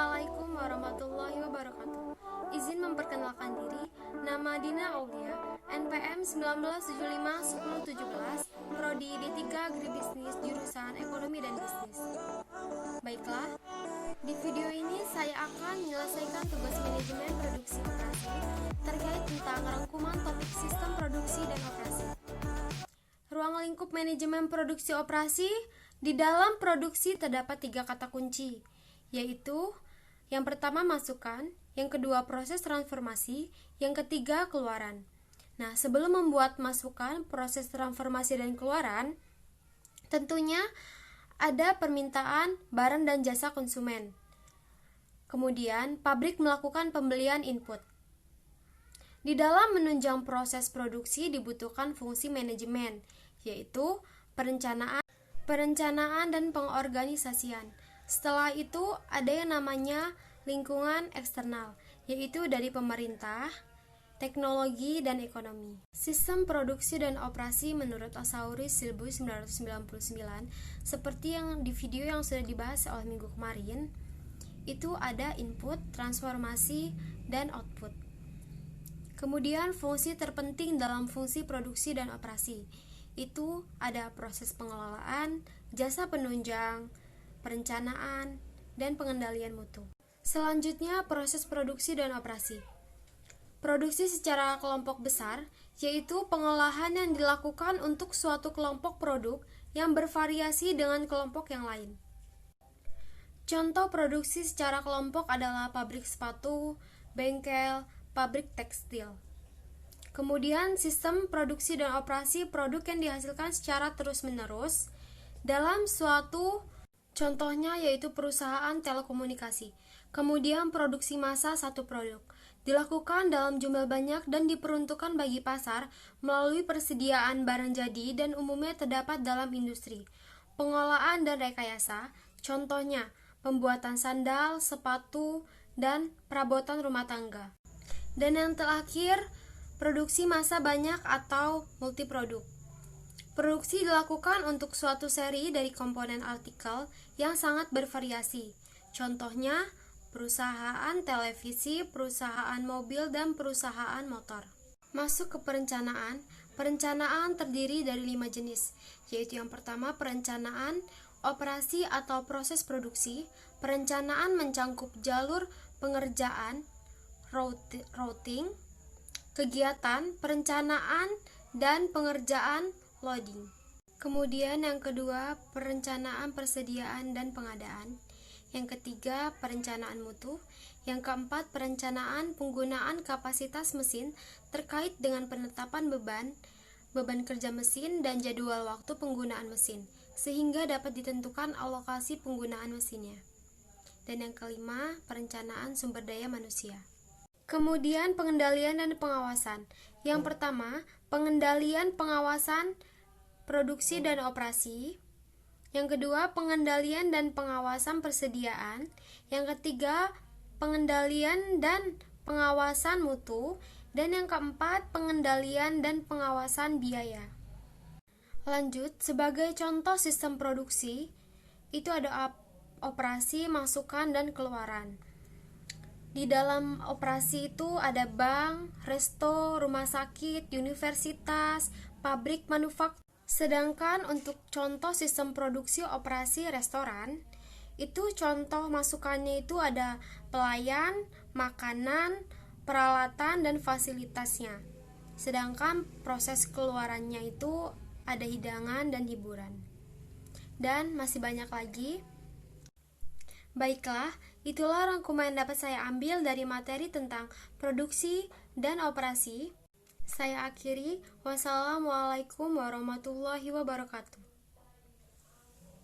Assalamualaikum warahmatullahi wabarakatuh. Izin memperkenalkan diri, nama Dina Aulia, NPM 1975-1017, Prodi D3 Agribisnis, jurusan Ekonomi dan Bisnis. Baiklah, di video ini saya akan menyelesaikan tugas manajemen produksi operasi terkait tentang rangkuman topik sistem produksi dan operasi. Ruang lingkup manajemen produksi operasi. Di dalam produksi terdapat 3 kata kunci, yaitu yang pertama masukan, yang kedua proses transformasi, yang ketiga keluaran. Nah, sebelum membuat masukan, proses transformasi dan keluaran, tentunya ada permintaan barang dan jasa konsumen. Kemudian, pabrik melakukan pembelian input. Di dalam menunjang proses produksi dibutuhkan fungsi manajemen, yaitu perencanaan dan pengorganisasian. Setelah itu ada yang namanya lingkungan eksternal, yaitu dari pemerintah, teknologi, dan ekonomi. Sistem produksi dan operasi menurut Osauris 1999, seperti yang di video yang sudah dibahas oleh minggu kemarin, itu ada input, transformasi, dan output. Kemudian fungsi terpenting dalam fungsi produksi dan operasi itu ada proses pengelolaan, jasa penunjang, perencanaan, dan pengendalian mutu. Selanjutnya, proses produksi dan operasi. Produksi secara kelompok besar, yaitu pengolahan yang dilakukan untuk suatu kelompok produk yang bervariasi dengan kelompok yang lain. Contoh produksi secara kelompok adalah pabrik sepatu, bengkel, pabrik tekstil. Kemudian sistem produksi dan operasi produk yang dihasilkan secara terus-menerus dalam suatu contohnya yaitu perusahaan telekomunikasi. Kemudian produksi massa satu produk dilakukan dalam jumlah banyak dan diperuntukkan bagi pasar melalui persediaan barang jadi dan umumnya terdapat dalam industri. Pengolahan dan rekayasa, contohnya pembuatan sandal, sepatu, dan perabotan rumah tangga. Dan yang terakhir, produksi massa banyak atau multiproduk. Produksi dilakukan untuk suatu seri dari komponen artikel yang sangat bervariasi. Contohnya, perusahaan televisi, perusahaan mobil, dan perusahaan motor. Masuk ke perencanaan. Perencanaan terdiri dari 5 jenis, yaitu yang pertama perencanaan operasi atau proses produksi. Perencanaan mencangkup jalur pengerjaan, routing, kegiatan, perencanaan, dan pengerjaan loading. Kemudian yang kedua, perencanaan persediaan dan pengadaan. Yang ketiga, perencanaan mutu. Yang keempat, perencanaan penggunaan kapasitas mesin terkait dengan penetapan beban kerja mesin dan jadwal waktu penggunaan mesin, sehingga dapat ditentukan alokasi penggunaan mesinnya. Dan yang kelima, perencanaan sumber daya manusia. Kemudian pengendalian dan pengawasan. Yang pertama, pengendalian pengawasan produksi dan operasi. Yang kedua, pengendalian dan pengawasan persediaan. Yang ketiga, pengendalian dan pengawasan mutu. Dan yang keempat, pengendalian dan pengawasan biaya. Lanjut, sebagai contoh sistem produksi, itu ada operasi, masukan, dan keluaran. Di dalam operasi itu ada bank, resto, rumah sakit, universitas, pabrik manufaktur. Sedangkan untuk contoh sistem produksi operasi restoran, itu contoh masukannya itu ada pelayan, makanan, peralatan, dan fasilitasnya. Sedangkan proses keluarannya itu ada hidangan dan hiburan. Dan masih banyak lagi. Baiklah, itulah rangkuman yang dapat saya ambil dari materi tentang produksi dan operasi. Saya akhiri. Wassalamualaikum warahmatullahi wabarakatuh.